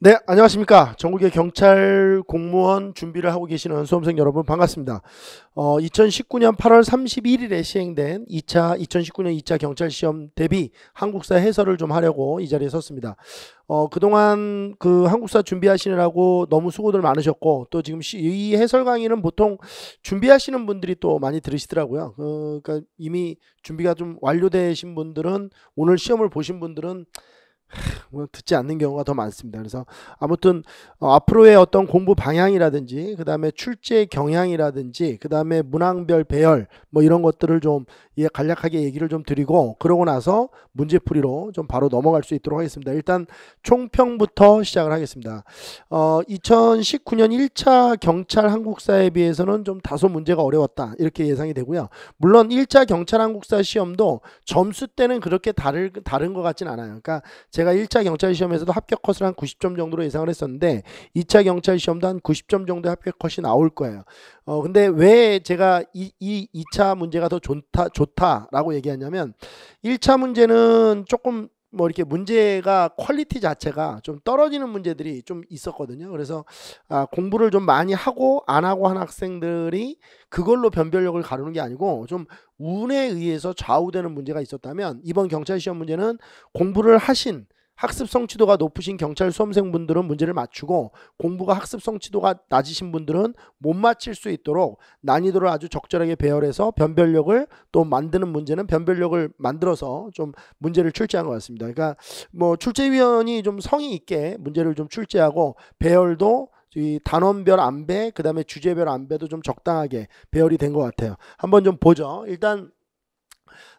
네, 안녕하십니까. 전국의 경찰 공무원 준비를 하고 계시는 수험생 여러분 반갑습니다. 2019년 8월 31일에 시행된 2019년 2차 경찰 시험 대비 한국사 해설을 좀 하려고 이 자리에 섰습니다. 그동안 그 한국사 준비하시느라고 너무 수고들 많으셨고, 또 지금 이 해설 강의는 보통 준비하시는 분들이 또 많이 들으시더라고요. 그러니까 이미 준비가 좀 완료되신 분들은, 오늘 시험을 보신 분들은 뭐 듣지 않는 경우가 더 많습니다. 그래서 아무튼 앞으로의 어떤 공부 방향이라든지, 그 다음에 출제 경향이라든지, 그 다음에 문항별 배열 뭐 이런 것들을 좀 간략하게 얘기를 좀 드리고, 그러고 나서 문제풀이로 좀 바로 넘어갈 수 있도록 하겠습니다. 일단 총평부터 시작을 하겠습니다. 2019년 1차 경찰 한국사에 비해서는 좀 다소 문제가 어려웠다, 이렇게 예상이 되고요. 물론 1차 경찰 한국사 시험도 점수 때는 그렇게 다른 것 같진 않아요. 그러니까 제가 1차 경찰 시험에서도 합격 컷을 한 90점 정도로 예상을 했었는데, 2차 경찰 시험도 한 90점 정도의 합격 컷이 나올 거예요. 근데 왜 제가 이 2차 문제가 더 좋다라고 얘기하냐면, 1차 문제는 조금 뭐 이렇게 문제가 퀄리티 자체가 좀 떨어지는 문제들이 좀 있었거든요. 그래서 공부를 좀 많이 하고 안 하고 한 학생들이 그걸로 변별력을 가르는 게 아니고, 좀 운에 의해서 좌우되는 문제가 있었다면, 이번 경찰 시험 문제는 공부를 하신 학습 성취도가 높으신 경찰 수험생분들은 문제를 맞추고, 공부가 학습 성취도가 낮으신 분들은 못 맞힐 수 있도록 난이도를 아주 적절하게 배열해서 변별력을 또 만드는 문제는 변별력을 만들어서 좀 문제를 출제한 것 같습니다. 그러니까 뭐 출제위원이 좀 성의 있게 문제를 좀 출제하고, 배열도 이 단원별 안배, 그 다음에 주제별 안배도 좀 적당하게 배열이 된 것 같아요. 한번 좀 보죠. 일단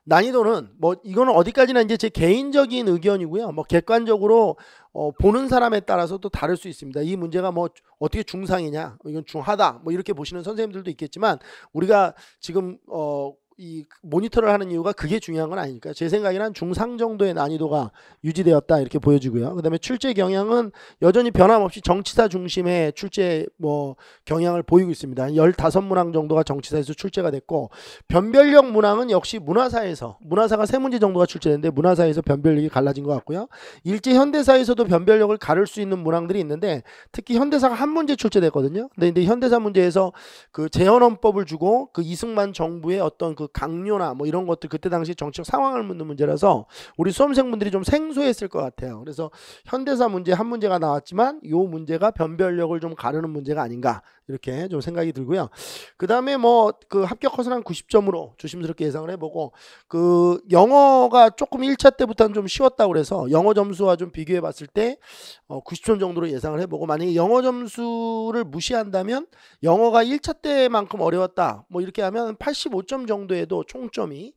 난이도는 뭐 이거는 어디까지나 이제 제 개인적인 의견이고요. 뭐 객관적으로 보는 사람에 따라서 또 다를 수 있습니다. 이 문제가 뭐 어떻게 중상이냐, 이건 중하다, 뭐 이렇게 보시는 선생님들도 있겠지만, 우리가 지금 이 모니터를 하는 이유가 그게 중요한 건 아니니까, 제 생각에는 한 중상 정도의 난이도가 유지되었다, 이렇게 보여지고요. 그다음에 출제 경향은 여전히 변함없이 정치사 중심의 출제 뭐 경향을 보이고 있습니다. 15문항 정도가 정치사에서 출제가 됐고, 변별력 문항은 역시 문화사가 3문제 정도가 출제됐는데, 문화사에서 변별력이 갈라진 것 같고요. 일제 현대사에서도 변별력을 가를 수 있는 문항들이 있는데, 특히 현대사가 한 문제 출제됐거든요. 근데 현대사 문제에서 그 재헌헌법을 주고 그 이승만 정부의 어떤 그 강요나 뭐 이런 것들, 그때 당시 정치적 상황을 묻는 문제라서 우리 수험생분들이 좀 생소했을 것 같아요. 그래서 현대사 문제 한 문제가 나왔지만, 이 문제가 변별력을 좀 가르는 문제가 아닌가, 이렇게 좀 생각이 들고요. 그 다음에 뭐 그 합격 컷은 한 90점으로 조심스럽게 예상을 해보고, 그 영어가 조금 1차 때부터는 좀 쉬웠다고 그래서 영어 점수와 좀 비교해 봤을 때 90점 정도로 예상을 해보고, 만약에 영어 점수를 무시한다면 영어가 1차 때만큼 어려웠다, 뭐 이렇게 하면 85점 정도에도 총점이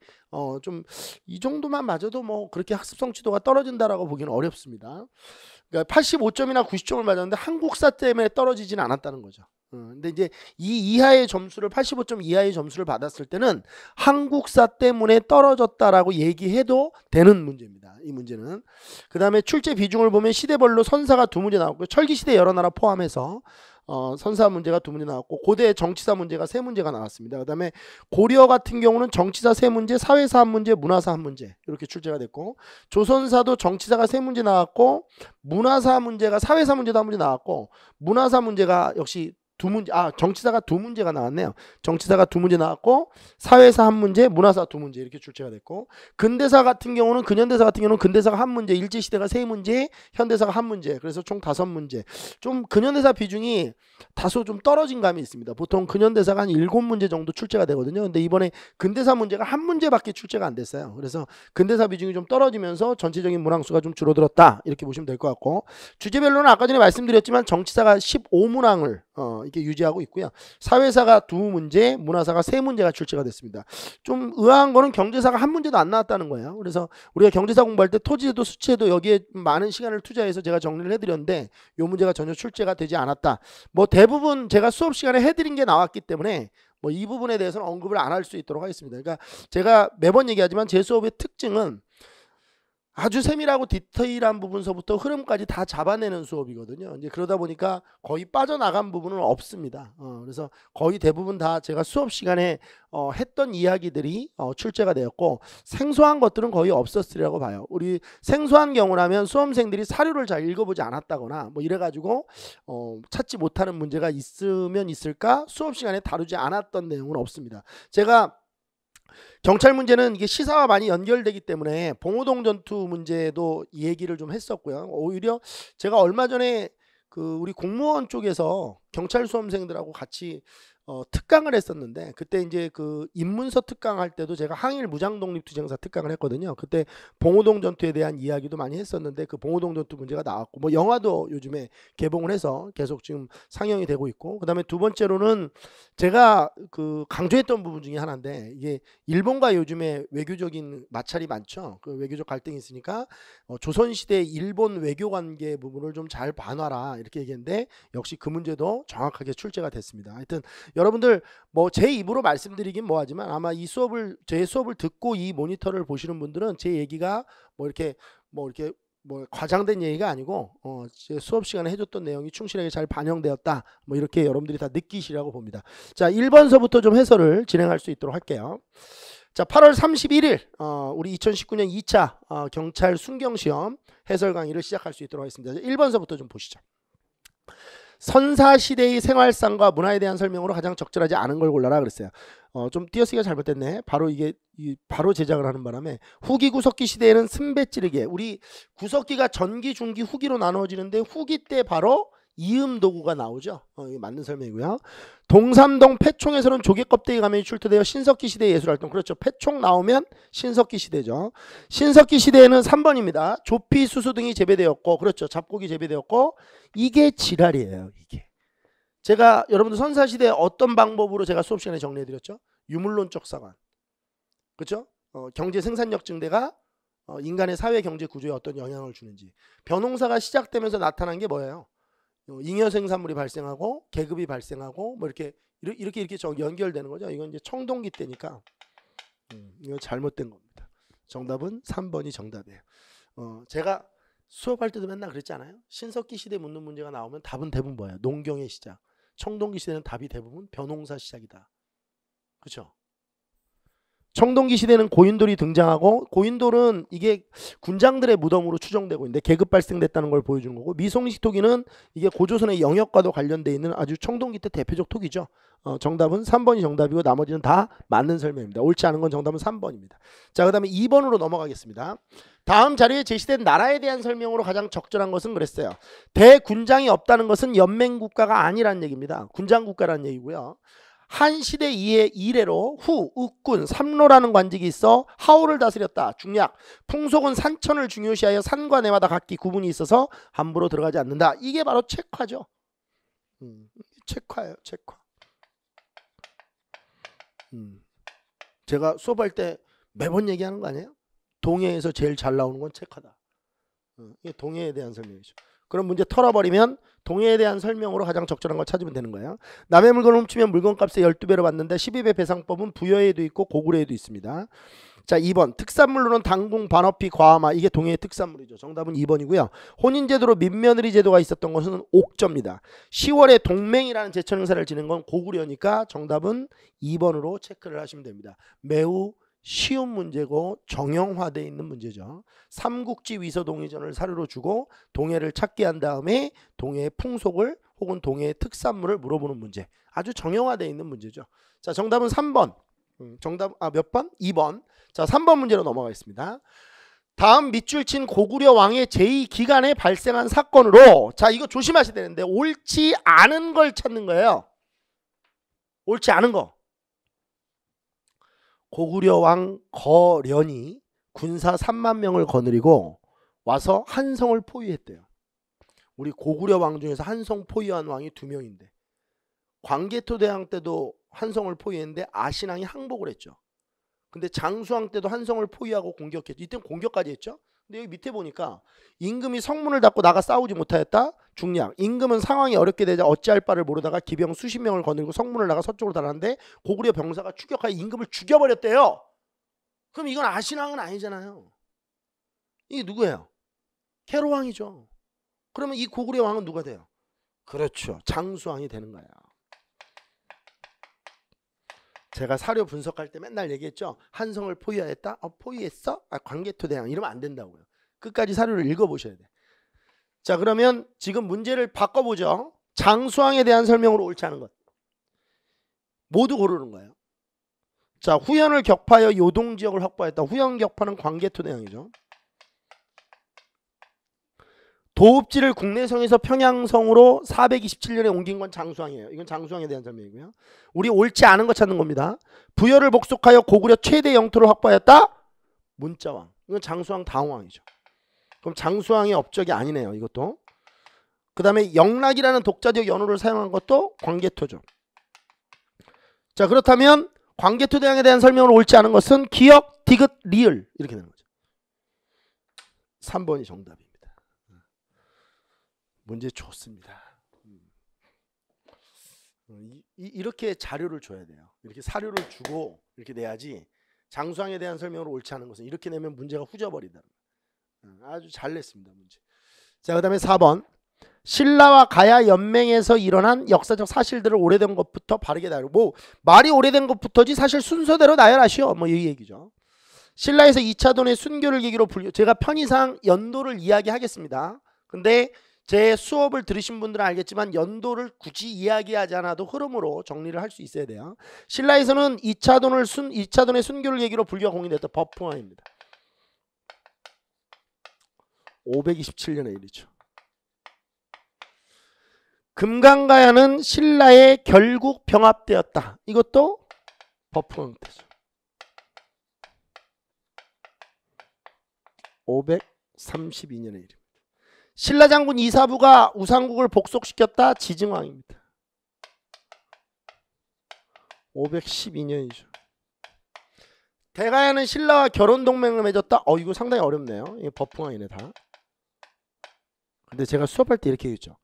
좀 이 정도만 맞아도 뭐 그렇게 학습 성취도가 떨어진다라고 보기는 어렵습니다. 그러니까 85점이나 90점을 맞았는데 한국사 때문에 떨어지지는 않았다는 거죠. 근데 이제 이 이하의 점수를, 85점 이하의 점수를 받았을 때는 한국사 때문에 떨어졌다라고 얘기해도 되는 문제입니다, 이 문제는. 그 다음에 출제 비중을 보면 시대별로 선사가 2문제 나왔고요. 철기시대 여러 나라 포함해서 선사 문제가 2문제 나왔고, 고대 정치사 문제가 3문제가 나왔습니다. 그 다음에 고려 같은 경우는 정치사 3문제, 사회사 1문제, 문화사 1문제 이렇게 출제가 됐고, 조선사도 정치사가 3문제 나왔고, 문화사 문제가, 사회사 문제도 1문제 나왔고, 문화사 문제가 역시 2문제, 정치사가 2문제가 나왔네요. 정치사가 2문제 나왔고, 사회사 1문제, 문화사 2문제 이렇게 출제가 됐고, 근대사 같은 경우는, 근현대사 같은 경우는 근대사가 1문제, 일제시대가 3문제, 현대사가 1문제, 그래서 총 5문제. 좀 근현대사 비중이 다소 좀 떨어진 감이 있습니다. 보통 근현대사가 한 7문제 정도 출제가 되거든요. 근데 이번에 근대사 문제가 1문제밖에 출제가 안 됐어요. 그래서 근대사 비중이 좀 떨어지면서 전체적인 문항수가 좀 줄어들었다, 이렇게 보시면 될 것 같고, 주제별로는 아까 전에 말씀드렸지만 정치사가 15문항을 이렇게 유지하고 있고요. 사회사가 2문제, 문화사가 3문제가 출제가 됐습니다. 좀 의아한 거는 경제사가 1문제도 안 나왔다는 거예요. 그래서 우리가 경제사 공부할 때 토지제도, 수치제도 여기에 많은 시간을 투자해서 제가 정리를 해드렸는데, 이 문제가 전혀 출제가 되지 않았다. 뭐 대부분 제가 수업 시간에 해드린 게 나왔기 때문에 뭐 이 부분에 대해서는 언급을 안 할 수 있도록 하겠습니다. 그러니까 제가 매번 얘기하지만 제 수업의 특징은 아주 세밀하고 디테일한 부분서부터 흐름까지 다 잡아내는 수업이거든요. 이제 그러다 보니까 거의 빠져나간 부분은 없습니다. 그래서 거의 대부분 다 제가 수업 시간에 했던 이야기들이 출제가 되었고, 생소한 것들은 거의 없었으리라고 봐요. 우리 생소한 경우라면 수험생들이 사료를 잘 읽어보지 않았다거나 뭐 이래가지고 찾지 못하는 문제가 있으면 있을까, 수업 시간에 다루지 않았던 내용은 없습니다. 제가 경찰 문제는 이게 시사와 많이 연결되기 때문에 봉오동 전투 문제도 이 얘기를 좀 했었고요. 오히려 제가 얼마 전에 그 우리 공무원 쪽에서 경찰 수험생들하고 같이 특강을 했었는데, 그때 이제 그 입문서 특강할 때도 제가 항일 무장독립투쟁사 특강을 했거든요. 그때 봉오동 전투에 대한 이야기도 많이 했었는데, 그 봉오동 전투 문제가 나왔고, 뭐 영화도 요즘에 개봉을 해서 계속 지금 상영이 되고 있고, 그다음에 두 번째로는 제가 그 강조했던 부분 중에 하나인데, 이게 일본과 요즘에 외교적인 마찰이 많죠. 그 외교적 갈등이 있으니까 조선시대 일본 외교 관계 부분을 좀 잘 봐놔라 이렇게 얘기했는데, 역시 그 문제도 정확하게 출제가 됐습니다. 하여튼 여러분들 뭐 제 입으로 말씀드리긴 뭐하지만, 아마 이 수업을, 제 수업을 듣고 이 모니터를 보시는 분들은 제 얘기가 뭐 이렇게 과장된 얘기가 아니고 제 수업 시간에 해줬던 내용이 충실하게 잘 반영되었다, 뭐 이렇게 여러분들이 다 느끼시라고 봅니다. 자, 1번서부터 좀 해설을 진행할 수 있도록 할게요. 자, 8월 31일 우리 2019년 2차 경찰 순경시험 해설 강의를 시작할 수 있도록 하겠습니다. 1번서부터 좀 보시죠. 선사시대의 생활상과 문화에 대한 설명으로 가장 적절하지 않은 걸 골라라 그랬어요. 좀 띄어쓰기가 잘못됐네. 바로 이게 바로 제작을 하는 바람에, 후기 구석기 시대에는 승배 찌르기, 우리 구석기가 전기, 중기, 후기로 나누어지는데 후기 때 바로 이음 도구가 나오죠. 이게 맞는 설명이고요. 동삼동 패총에서는 조개 껍데기 가면이 출토되어 신석기 시대 예술활동, 그렇죠. 패총 나오면 신석기 시대죠. 신석기 시대에는 3번입니다. 조피, 수수 등이 재배되었고, 그렇죠. 잡고기 재배되었고, 이게 지랄이에요. 이게 제가 여러분들 선사시대 어떤 방법으로 제가 수업 시간에 정리해드렸죠. 유물론적 사관, 그렇죠. 경제 생산력 증대가 인간의 사회 경제 구조에 어떤 영향을 주는지, 벼농사가 시작되면서 나타난 게 뭐예요? 잉여 생산물이 발생하고 계급이 발생하고 뭐 이렇게 연결되는 거죠. 이건 이제 청동기 때니까 이거 잘못된 겁니다. 정답은 3번이 정답이에요. 제가 수업할 때도 맨날 그랬지 않아요? 신석기 시대 묻는 문제가 나오면 답은 대부분 뭐예요? 농경의 시작. 청동기 시대는 답이 대부분 벼농사 시작이다. 그렇죠? 청동기 시대는 고인돌이 등장하고, 고인돌은 이게 군장들의 무덤으로 추정되고 있는데 계급 발생됐다는 걸 보여주는 거고, 미송식 토기는 이게 고조선의 영역과도 관련되어 있는 아주 청동기 때 대표적 토기죠. 정답은 3번이 정답이고 나머지는 다 맞는 설명입니다. 옳지 않은 건 정답은 3번입니다. 자, 그 다음에 2번으로 넘어가겠습니다. 다음 자료에 제시된 나라에 대한 설명으로 가장 적절한 것은 그랬어요. 대군장이 없다는 것은 연맹국가가 아니라는 얘기입니다. 군장국가라는 얘기고요. 한 시대 이래로 후, uk군, 삼로라는 관직이 있어 하오를 다스렸다. 중략, 풍속은 산천을 중요시하여 산과 내마다 각기 구분이 있어서 함부로 들어가지 않는다. 이게 바로 책화죠. 책화예요. 책화. 제가 수업할 때 매번 얘기하는 거 아니에요? 동해에서 제일 잘 나오는 건 책화다. 이게 동해에 대한 설명이죠. 그럼 문제 털어버리면 동해에 대한 설명으로 가장 적절한 걸 찾으면 되는 거예요. 남의 물건을 훔치면 물건값의 12배로 받는데 12배 배상법은 부여에도 있고 고구려에도 있습니다. 자, 2번 특산물로는 당궁, 반어피, 과하마, 이게 동해의 특산물이죠. 정답은 2번이고요. 혼인제도로 민며느리 제도가 있었던 것은 옥저입니다. 10월에 동맹이라는 제천 행사를 지낸 건 고구려니까 정답은 2번으로 체크를 하시면 됩니다. 매우 쉬운 문제고 정형화되어 있는 문제죠. 삼국지 위서동의전을 사료로 주고 동해를 찾게 한 다음에 동해의 풍속을 혹은 동해의 특산물을 물어보는 문제. 아주 정형화되어 있는 문제죠. 자, 정답은 3번. 정답 몇 번? 2번. 자, 3번 문제로 넘어가겠습니다. 다음 밑줄 친 고구려 왕의 제2기간에 발생한 사건으로, 자, 이거 조심하셔야 되는데 옳지 않은 걸 찾는 거예요. 옳지 않은 거. 고구려 왕 거련이 군사 3만 명을 거느리고 와서 한성을 포위했대요. 우리 고구려 왕 중에서 한성 포위한 왕이 2명인데, 광개토대왕 때도 한성을 포위했는데 아신왕이 항복을 했죠. 근데 장수왕 때도 한성을 포위하고 공격했죠. 이때는 공격까지 했죠. 근데 여기 밑에 보니까 임금이 성문을 닫고 나가 싸우지 못하였다. 중략. 임금은 상황이 어렵게 되자 어찌할 바를 모르다가 기병 수십 명을 거느리고 성문을 나가 서쪽으로 달았는데 고구려 병사가 추격하여 임금을 죽여버렸대요. 그럼 이건 아신왕은 아니잖아요. 이게 누구예요? 캐로왕이죠. 그러면 이 고구려의 왕은 누가 돼요? 그렇죠. 장수왕이 되는 거예요. 제가 사료 분석할 때 맨날 얘기했죠. 한성을 포위하였다? 포위했어? 광개토대왕 이러면 안 된다고요. 끝까지 사료를 읽어보셔야 돼. 자, 그러면 지금 문제를 바꿔보죠. 장수왕에 대한 설명으로 옳지 않은 것 모두 고르는 거예요. 자, 후현을 격파하여 요동지역을 확보했다. 후현 격파는 광개토대왕이죠. 도읍지를 국내성에서 평양성으로 427년에 옮긴 건 장수왕이에요. 이건 장수왕에 대한 설명이고요. 우리 옳지 않은 거 찾는 겁니다. 부여를 복속하여 고구려 최대 영토를 확보하였다. 문자왕. 이건 장수왕 다음왕이죠. 그럼 장수왕의 업적이 아니네요. 이것도. 그 다음에 영락이라는 독자적 연호를 사용한 것도 광개토죠. 자, 그렇다면 광개토대왕에 대한 설명을 옳지 않은 것은 기역, 디귿, 리을 이렇게 되는 거죠. 3번이 정답입니다. 문제 좋습니다. 이렇게 자료를 줘야 돼요. 이렇게 사료를 주고 이렇게 내야지. 장수왕에 대한 설명을 옳지 않은 것은 이렇게 내면 문제가 후져버리다. 아주 잘 냈습니다. 문제. 자, 그 다음에 4번. 신라와 가야 연맹에서 일어난 역사적 사실들을 오래된 것부터 바르게 다루고 뭐 말이 오래된 것부터지 사실 순서대로 나열하시오. 뭐 이 얘기죠. 신라에서 2차 돈의 순교를 계기로 불교. 제가 편의상 연도를 이야기하겠습니다. 근데 제 수업을 들으신 분들은 알겠지만 연도를 굳이 이야기하지 않아도 흐름으로 정리를 할 수 있어야 돼요. 신라에서는 2차 돈의 순교를 계기로 불교가 공인됐다. 법풍왕입니다. 527년의 일이죠. 금강가야는 신라에 결국 병합되었다. 이것도 법풍왕 때죠. 532년의 일입니다. 신라 장군 이사부가 우상국을 복속시켰다. 지증왕입니다. 512년이죠. 대가야는 신라와 결혼 동맹을 맺었다. 이거 상당히 어렵네요. 이게 법풍왕이네 다. 근데 제가 수업할 때 이렇게 얘기했죠.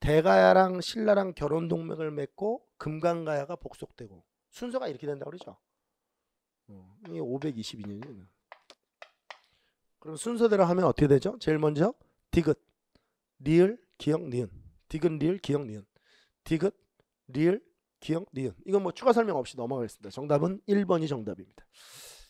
대가야랑 신라랑 결혼 동맹을 맺고 금강가야가 복속되고 순서가 이렇게 된다고 그러죠. 이게 522년이에요. 그럼 순서대로 하면 어떻게 되죠? 제일 먼저 디귿, 리을, 기역, 니은. 디귿, 리을, 기역, 니은. 디귿, 리을, 기역, 니은. 이건 뭐 추가 설명 없이 넘어가겠습니다. 정답은 1번이 정답입니다.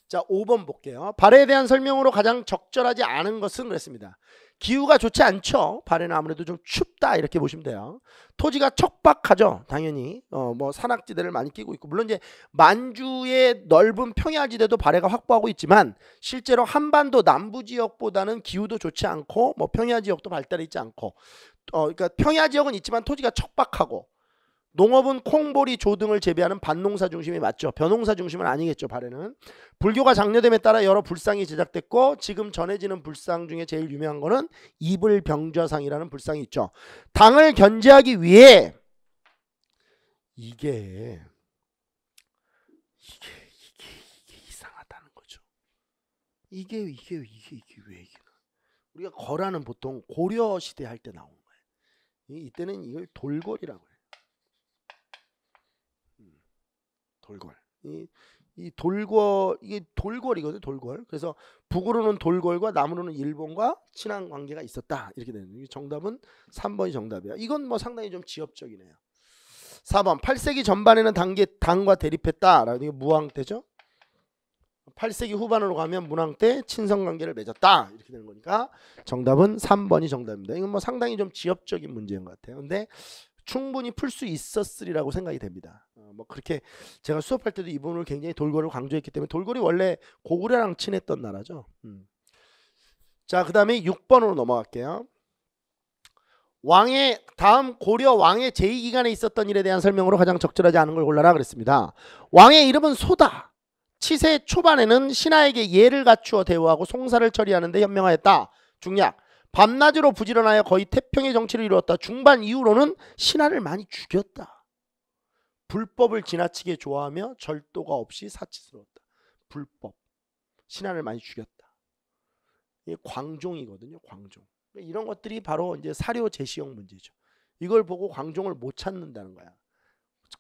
자, 5번 볼게요. 발해에 대한 설명으로 가장 적절하지 않은 것은 그랬습니다. 기후가 좋지 않죠. 발해는 아무래도 좀 춥다 이렇게 보시면 돼요. 토지가 척박하죠. 당연히 뭐 산악지대를 많이 끼고 있고 물론 이제 만주의 넓은 평야지대도 발해가 확보하고 있지만 실제로 한반도 남부 지역보다는 기후도 좋지 않고 뭐 평야 지역도 발달해 있지 않고 그러니까 평야 지역은 있지만 토지가 척박하고 농업은 콩보리, 조 등을 재배하는 밭농사 중심이 맞죠. 벼농사 중심은 아니겠죠. 발해는. 불교가 장려됨에 따라 여러 불상이 제작됐고 지금 전해지는 불상 중에 제일 유명한 거는 이불병좌상이라는 불상이 있죠. 당을 견제하기 위해 이게 이상하다는 거죠. 이게 왜 이게 우리가 거라는 보통 고려 시대 할 때 나온 거예요. 이때는 이걸 돌궐이라고 해요. 돌궐. 이 돌궐 이게 돌궐이거든요. 돌궐. 그래서 북으로는 돌궐과 남으로는 일본과 친한 관계가 있었다. 이렇게 되는. 정답은 3번이 정답이야. 이건 뭐 상당히 좀 지엽적이네요. 4번 8세기 전반에는 당과 대립했다. 이게 무왕 때죠. 8세기 후반으로 가면 문왕 때 친선 관계를 맺었다. 이렇게 되는 거니까 정답은 3번이 정답입니다. 이건 뭐 상당히 좀 지엽적인 문제인 것 같아요. 근데 충분히 풀 수 있었으리라고 생각이 됩니다. 뭐 그렇게 제가 수업할 때도 이 부분을 굉장히 돌궐을 강조했기 때문에 돌궐이 원래 고구려랑 친했던 나라죠. 자, 그 다음에 6번으로 넘어갈게요. 다음 고려 왕의 제2기간에 있었던 일에 대한 설명으로 가장 적절하지 않은 걸 골라라 그랬습니다. 왕의 이름은 소다. 치세 초반에는 신하에게 예를 갖추어 대우하고 송사를 처리하는 데 현명하였다. 중략. 밤낮으로 부지런하여 거의 태평의 정치를 이루었다. 중반 이후로는 신하를 많이 죽였다. 불법을 지나치게 좋아하며 절도가 없이 사치스러웠다. 불법. 신하를 많이 죽였다. 이게 광종이거든요. 광종. 이런 것들이 바로 이제 사료 제시형 문제죠. 이걸 보고 광종을 못 찾는다는 거야.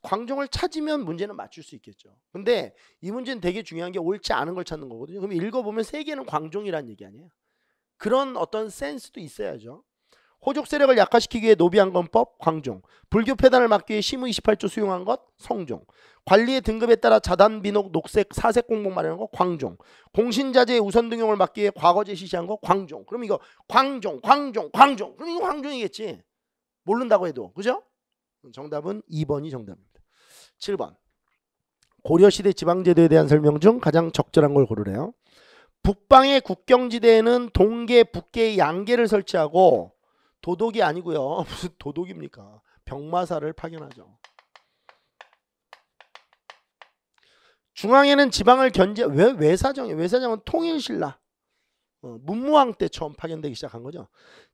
광종을 찾으면 문제는 맞출 수 있겠죠. 근데 이 문제는 되게 중요한 게 옳지 않은 걸 찾는 거거든요. 그럼 읽어보면 세 개는 광종이란 얘기 아니에요. 그런 어떤 센스도 있어야죠. 호족 세력을 약화시키기 위해 노비한건법 광종, 불교 폐단을 막기 위해 심의 28조 수용한 것 성종, 관리의 등급에 따라 자단 비록 녹색 사색 공복 마련한 것 광종, 공신자재의 우선 등용을 막기 위해 과거제 실시한 것 광종. 그럼 이거 광종. 그럼 이거 광종이겠지. 모른다고 해도. 그죠? 정답은 2번이 정답입니다. 7번. 고려시대 지방제도에 대한 설명 중 가장 적절한 걸 고르래요. 북방의 국경지대에는 동계, 북계의 양계를 설치하고 도독이 아니고요. 무슨 도독입니까? 병마사를 파견하죠. 중앙에는 지방을 외사정이에요. 외사정은 통일신라. 문무왕 때 처음 파견되기 시작한 거죠.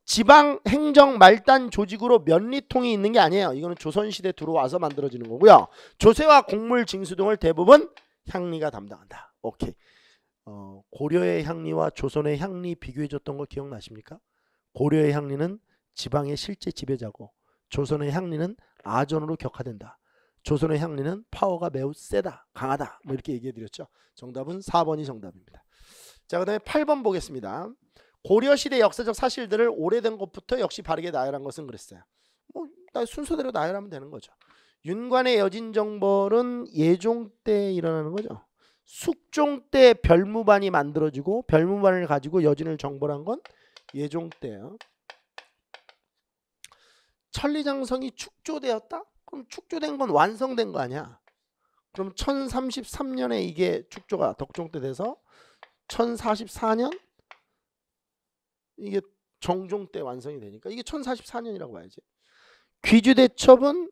지방 행정 말단 조직으로 면리통이 있는 게 아니에요. 이거는 조선시대 들어와서 만들어지는 거고요. 조세와 곡물 징수 등을 대부분 향리가 담당한다. 오케이. 고려의 향리와 조선의 향리 비교해줬던 거 기억나십니까? 고려의 향리는 지방의 실제 지배자고 조선의 향리는 아전으로 격화된다. 조선의 향리는 파워가 매우 세다, 강하다. 뭐 이렇게 얘기해드렸죠. 정답은 4번이 정답입니다. 자, 그 다음에 8번 보겠습니다. 고려시대 역사적 사실들을 오래된 것부터 역시 바르게 나열한 것은 그랬어요. 순서대로 나열하면 되는 거죠. 윤관의 여진정벌은 예종 때 일어나는 거죠. 숙종 때 별무반이 만들어지고 별무반을 가지고 여진을 정벌한 건 예종 때예요. 천리장성이 축조되었다? 그럼 축조된 건 완성된 거 아니야? 그럼 1033년에 이게 축조가 덕종 때 돼서 1044년 이게 정종 때 완성이 되니까 이게 1044년이라고 봐야지. 귀주대첩은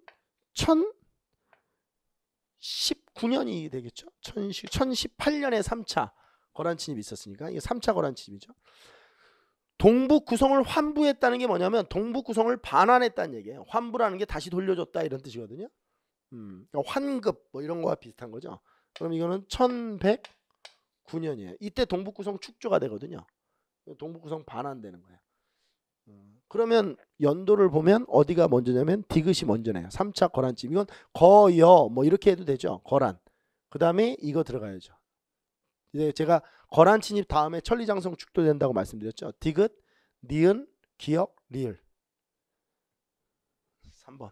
1019년이 되겠죠. 1018년에 3차 거란침입이 있었으니까 이게 3차 거란침입이죠. 동북 구성을 환부했다는 게 뭐냐면 동북 구성을 반환했다는 얘기예요. 환부라는 게 다시 돌려줬다 이런 뜻이거든요. 그러니까 환급 뭐 이런 거와 비슷한 거죠. 그럼 이거는 1109년이에요. 이때 동북 구성 축조가 되거든요. 동북 구성 반환되는 거예요. 그러면 연도를 보면 어디가 먼저냐면 디귿이 먼저네요. 3차 거란침. 이건 거여 뭐 이렇게 해도 되죠. 거란. 그 다음에 이거 들어가야죠. 이제 제가 거란 침입 다음에 천리장성 축도된다고 말씀드렸죠. 디귿, 니은, 기역, 리을. 3번.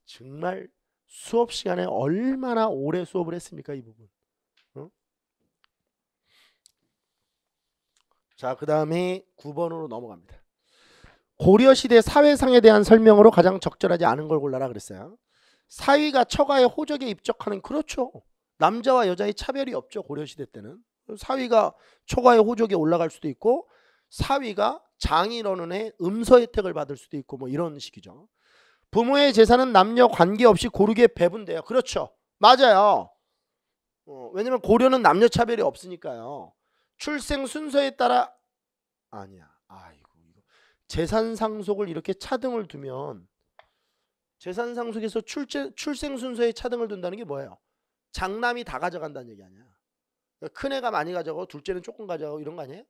정말 수업 시간에 얼마나 오래 수업을 했습니까? 이 부분. 자, 그 다음에 9번으로 넘어갑니다. 고려시대 사회상에 대한 설명으로 가장 적절하지 않은 걸 골라라 그랬어요. 사위가 처가의 호적에 입적하는, 그렇죠. 남자와 여자의 차별이 없죠. 고려시대 때는. 사위가 처가의 호적에 올라갈 수도 있고 사위가 장인어른의 음서 혜택을 받을 수도 있고 뭐 이런 식이죠. 부모의 재산은 남녀 관계없이 고르게 배분돼요. 그렇죠. 맞아요. 왜냐면 고려는 남녀 차별이 없으니까요. 출생 순서에 따라 아니야. 아이고 이거 재산 상속을 이렇게 차등을 두면 재산 상속에서 출생 순서에 차등을 둔다는 게 뭐예요? 장남이 다 가져간다는 얘기 아니야. 그러니까 큰 애가 많이 가져가고 둘째는 조금 가져가고 이런 거 아니에요?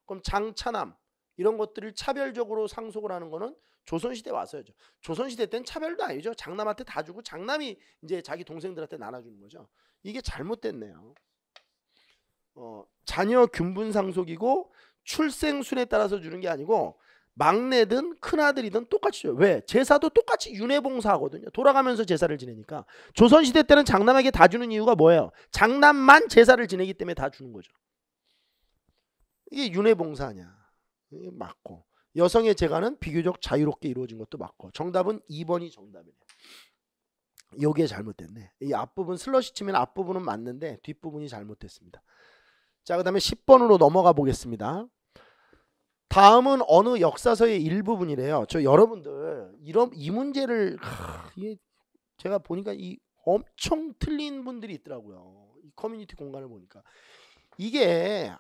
그럼 장차남 이런 것들을 차별적으로 상속을 하는 거는 조선시대 와서죠. 조선시대 때는 차별도 아니죠. 장남한테 다 주고 장남이 이제 자기 동생들한테 나눠주는 거죠. 이게 잘못됐네요. 자녀 균분 상속이고 출생순에 따라서 주는 게 아니고 막내든 큰아들이든 똑같이 줘요. 왜? 제사도 똑같이 윤회봉사하거든요. 돌아가면서 제사를 지내니까. 조선시대 때는 장남에게 다 주는 이유가 뭐예요? 장남만 제사를 지내기 때문에 다 주는 거죠. 이게 윤회봉사 아니야. 이게 맞고. 여성의 재가는 비교적 자유롭게 이루어진 것도 맞고. 정답은 2번이 정답이에요. 요게 잘못됐네. 이 앞부분 슬러시 치면 앞부분은 맞는데 뒷부분이 잘못됐습니다. 자, 그 다음에 10번으로 넘어가 보겠습니다. 다음은 어느 역사서의 일부분이래요. 저 여러분들 이 문제를 이게 제가 보니까 이 엄청 틀린 분들이 있더라고요. 이 커뮤니티 공간을 보니까 이게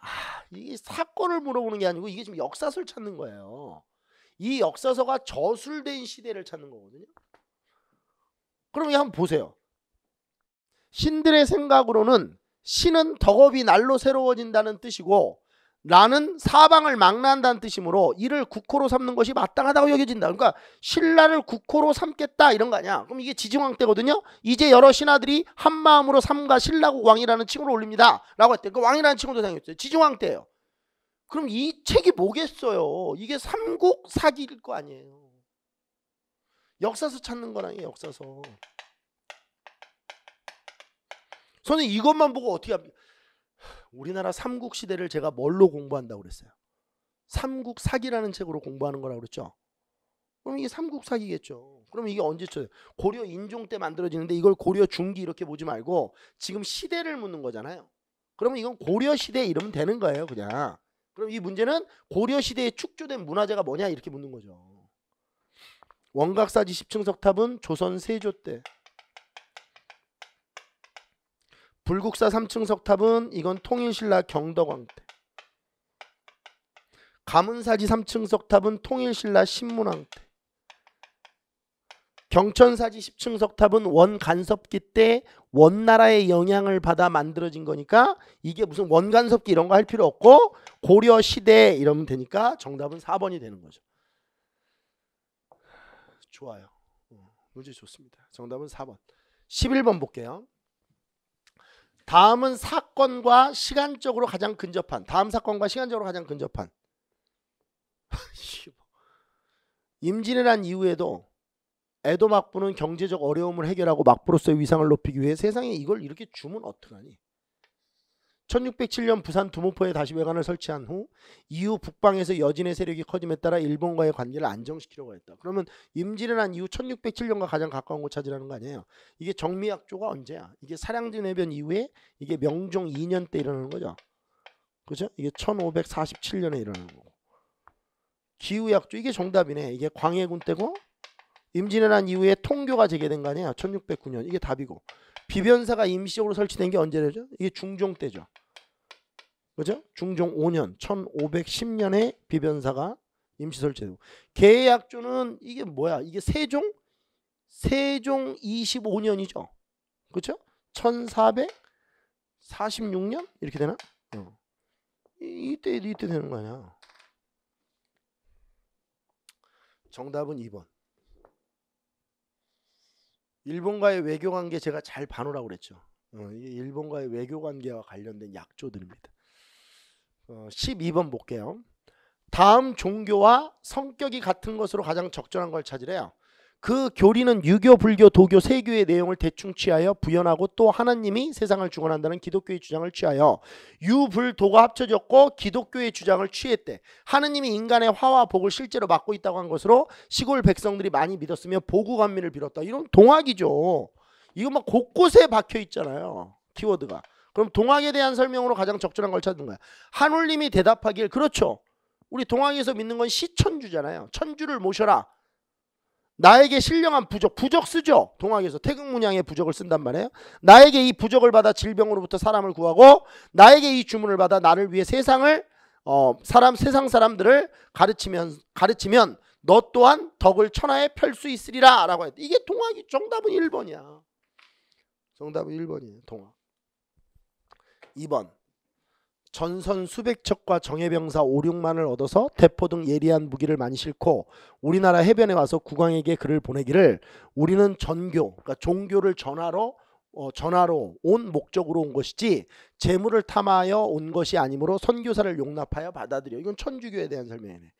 사건을 물어보는 게 아니고 이게 지금 역사서를 찾는 거예요. 이 역사서가 저술된 시대를 찾는 거거든요. 그럼 한번 보세요. 신들의 생각으로는 신은 덕업이 날로 새로워진다는 뜻이고 나는 사방을 망라한다는 뜻이므로 이를 국호로 삼는 것이 마땅하다고 여겨진다. 그러니까 신라를 국호로 삼겠다 이런 거 아니야. 그럼 이게 지증왕 때거든요. 이제 여러 신하들이 한마음으로 삼가 신라국 왕이라는 칭호를 올립니다 라고 했대. 그 왕이라는 칭호도 생겼어요. 지증왕 때예요. 그럼 이 책이 뭐겠어요? 이게 삼국 사기일 거 아니에요. 역사서 찾는 건 아니에요. 역사서. 저는 이것만 보고 어떻게 합니까? 우리나라 삼국시대를 제가 뭘로 공부한다고 그랬어요? 삼국사기라는 책으로 공부하는 거라고 그랬죠. 그럼 이게 삼국사기겠죠. 그럼 이게 언제쯤 고려 인종 때 만들어지는데 이걸 고려 중기 이렇게 보지 말고 지금 시대를 묻는 거잖아요. 그러면 이건 고려 시대 이러면 되는 거예요. 그냥. 그럼 이 문제는 고려 시대에 축조된 문화재가 뭐냐 이렇게 묻는 거죠. 원각사지 10층 석탑은 조선 세조 때. 불국사 3층 석탑은 이건 통일신라 경덕왕 때. 가문사지 3층 석탑은 통일신라 신문왕 때. 경천사지 10층 석탑은 원간섭기 때 원나라의 영향을 받아 만들어진 거니까 이게 무슨 원간섭기 이런 거 할 필요 없고 고려 시대 이러면 되니까 정답은 4번이 되는 거죠. 좋아요. 문제 좋습니다. 정답은 4번. 11번 볼게요. 다음은 사건과 시간적으로 가장 근접한 다음 사건과 시간적으로 가장 근접한 임진왜란 이후에도 에도 막부는 경제적 어려움을 해결하고 막부로서의 위상을 높이기 위해 세상에 이걸 이렇게 주면 어떡하니? 1607년 부산 두모포에 다시 외관을 설치한 후 이후 북방에서 여진의 세력이 커짐에 따라 일본과의 관계를 안정시키려고 했다. 그러면 임진왜란 이후 1607년과 가장 가까운 곳 찾으라는 거 아니에요. 이게 정미약조가 언제야? 이게 사량진 해변 이후에 이게 명종 2년 때 일어나는 거죠. 그죠? 이게 1547년에 일어나는 거고. 기후약조 이게 정답이네. 이게 광해군 때고 임진왜란 이후에 통교가 재개된 거 아니야. 1609년 이게 답이고. 비변사가 임시적으로 설치된 게 언제죠? 이게 중종 때죠. 그죠? 중종 5년 1510년에 비변사가 임시 설치되고. 계약조는 이게 뭐야? 이게 세종 25년이죠. 그죠? 1446년 이렇게 되나? 이때 되는 거 아니야. 정답은 2번. 일본과의 외교관계 제가 잘 봐놓으라고 그랬죠. 이게 일본과의 외교관계와 관련된 약조들입니다. 12번 볼게요. 다음 종교와 성격이 같은 것으로 가장 적절한 걸 찾으래요. 그 교리는 유교, 불교, 도교, 세교의 내용을 대충 취하여 부연하고 또 하나님이 세상을 주관한다는 기독교의 주장을 취하여 유불도가 합쳐졌고 기독교의 주장을 취했대. 하나님이 인간의 화와 복을 실제로 맡고 있다고 한 것으로 시골 백성들이 많이 믿었으며 보구관민을 빌었다. 이런 동학이죠. 이거 막 곳곳에 박혀 있잖아요. 키워드가. 그럼 동학에 대한 설명으로 가장 적절한 걸 찾는 거야. 한울님이 대답하길 그렇죠. 우리 동학에서 믿는 건 시천주잖아요. 천주를 모셔라. 나에게 신령한 부적 쓰죠. 동학에서 태극문양의 부적을 쓴단 말이에요. 나에게 이 부적을 받아 질병으로부터 사람을 구하고 나에게 이 주문을 받아 나를 위해 세상 사람들을 가르치면 너 또한 덕을 천하에 펼 수 있으리라 라고 했대. 이게 동학이 정답은 1번이야. 정답은 1번이에요. 동학. 2번. 전선 수백 척과 정예병사 5, 6만을 얻어서 대포 등 예리한 무기를 많이 싣고 우리나라 해변에 와서 국왕에게 글을 보내기를 우리는 전교, 그러니까 종교를 전하러 온 목적으로 온 것이지 재물을 탐하여 온 것이 아니므로 선교사를 용납하여 받아들여. 이건 천주교에 대한 설명이네.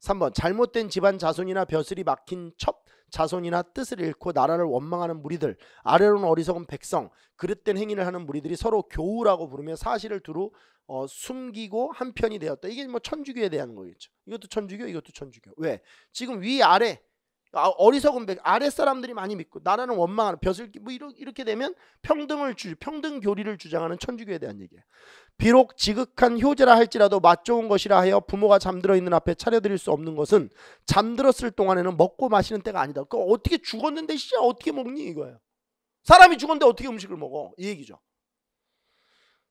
3번. 잘못된 집안 자손이나 벼슬이 막힌 첩 자손이나 뜻을 잃고 나라를 원망하는 무리들, 아래로는 어리석은 백성, 그릇된 행위를 하는 무리들이 서로 교우라고 부르며 사실을 두루 숨기고 한편이 되었다. 이게 뭐 천주교에 대한 거겠죠. 이것도 천주교, 이것도 천주교. 왜? 지금 위아래 어리석은 아래 사람들이 많이 믿고 나라는 원망하는 벼슬기 뭐 이렇게 되면 평등 교리를 주장하는 천주교에 대한 얘기예요. 비록 지극한 효자라 할지라도 맛 좋은 것이라 하여 부모가 잠들어 있는 앞에 차려드릴 수 없는 것은 잠들었을 동안에는 먹고 마시는 때가 아니다. 그 어떻게 죽었는데 씨 어떻게 먹니 이거예요. 사람이 죽었는데 어떻게 음식을 먹어 이 얘기죠.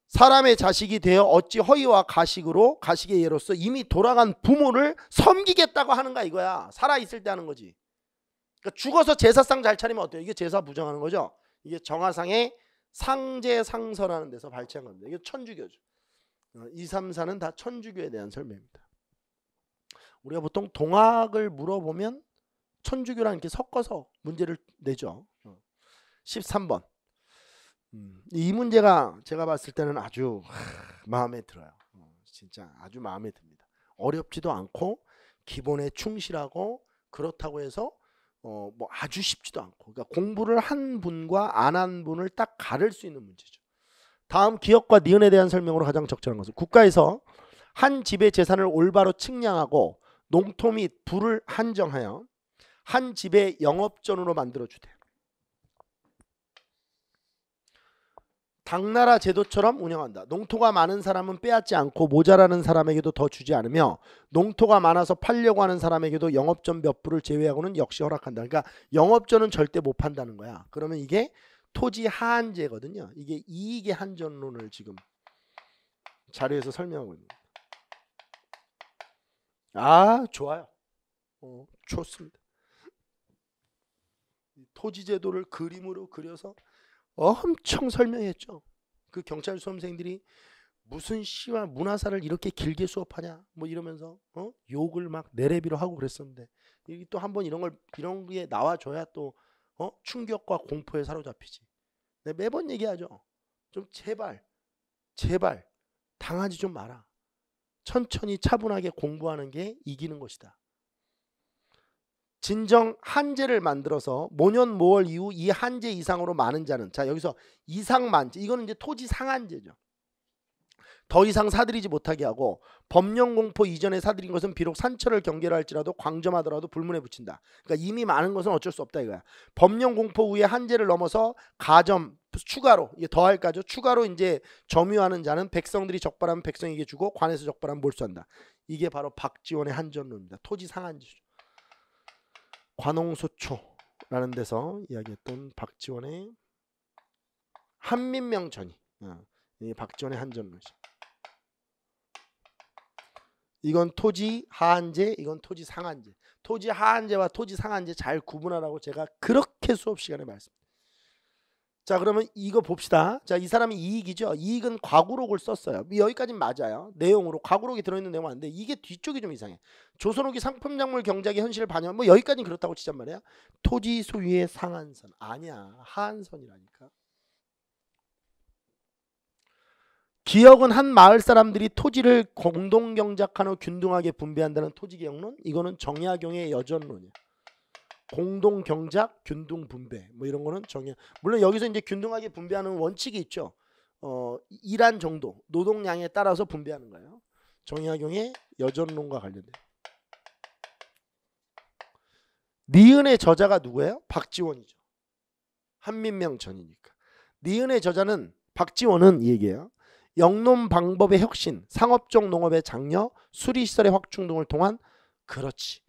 사람의 자식이 되어 어찌 허위와 가식의 예로서 이미 돌아간 부모를 섬기겠다고 하는가 이거야. 살아있을 때 하는 거지. 그러니까 죽어서 제사상 잘 차리면 어때요? 이게 제사 부정하는 거죠. 이게 정화상의 상제상서라는 데서 발췌한 겁니다. 이게 천주교죠. 2, 3, 4는 다 천주교에 대한 설명입니다. 우리가 보통 동학을 물어보면 천주교랑 이렇게 섞어서 문제를 내죠. 13번. 이 문제가 제가 봤을 때는 아주 마음에 들어요. 진짜 아주 마음에 듭니다. 어렵지도 않고 기본에 충실하고 그렇다고 해서 뭐 아주 쉽지도 않고, 그러니까 공부를 한 분과 안 한 분을 딱 가를 수 있는 문제죠. 다음 기억과 니은에 대한 설명으로 가장 적절한 것은 국가에서 한 집의 재산을 올바로 측량하고 농토 및 부를 한정하여 한 집의 영업전으로 만들어주되 당나라 제도처럼 운영한다. 농토가 많은 사람은 빼앗지 않고 모자라는 사람에게도 더 주지 않으며 농토가 많아서 팔려고 하는 사람에게도 영업전 몇 부를 제외하고는 역시 허락한다. 그러니까 영업전은 절대 못 판다는 거야. 그러면 이게 토지 하한제거든요. 이게 이익의 한전론을 지금 자료에서 설명하고 있는 거예요. 아, 좋아요. 좋습니다. 토지제도를 그림으로 그려서 엄청 설명했죠. 그 경찰 수험생들이 무슨 씨와 문화사를 이렇게 길게 수업하냐 뭐 이러면서 욕을 막 내레비로 하고 그랬었는데, 여기 또 한번 이런 게 나와줘야 또 충격과 공포에 사로잡히지. 네, 매번 얘기하죠. 좀 제발 당하지 좀 마라. 천천히 차분하게 공부하는 게 이기는 것이다. 진정 한제를 만들어서 모년 모월 이후 이 한제 이상으로 많은 자는, 자 여기서 이상만제, 이거는 이제 토지 상한제죠. 더 이상 사들이지 못하게 하고 법령 공포 이전에 사들인 것은 비록 산처를 경계를 할지라도 광점하더라도 불문에 붙인다. 그러니까 이미 많은 것은 어쩔 수 없다 이거야. 법령 공포 후에 한제를 넘어서 가점 추가로, 이게 더할까죠. 추가로 이제 점유하는 자는 백성들이 적발하면 백성에게 주고 관에서 적발하면 몰수한다. 이게 바로 박지원의 한전론입니다. 토지 상한제죠. 관홍소초라는 데서 이야기했던 박지원의 한민명전이, 이 박지원의 한전론이죠. 이건 토지 하한제, 이건 토지 상한제. 토지 하한제와 토지 상한제 잘 구분하라고 제가 그렇게 수업 시간에 말씀드립니다. 자, 그러면 이거 봅시다. 자, 이 사람이 이익이죠. 이익은 과구록을 썼어요. 여기까지는 맞아요. 내용으로 과구록이 들어있는 내용은 아닌데 이게 뒤쪽이 좀 이상해. 조선 후기 상품작물 경작의 현실을 반영, 뭐 여기까지는 그렇다고 치잔 말이야. 토지 소유의 상한선 아니야, 하한선이라니까. 기역은 한 마을 사람들이 토지를 공동 경작한 후 균등하게 분배한다는 토지개혁론. 이거는 정약용의 여전론이야. 공동 경작, 균등 분배, 뭐 이런 거는 물론 여기서 이제 균등하게 분배하는 원칙이 있죠. 일한 정도, 노동량에 따라서 분배하는 거예요. 정약용의 여전론과 관련된. 니은의 저자가 누구예요? 박지원이죠. 한민명전이니까. 니은의 저자는 박지원은 이 얘기예요. 영농 방법의 혁신, 상업적 농업의 장려, 수리시설의 확충 등을 통한, 그렇지.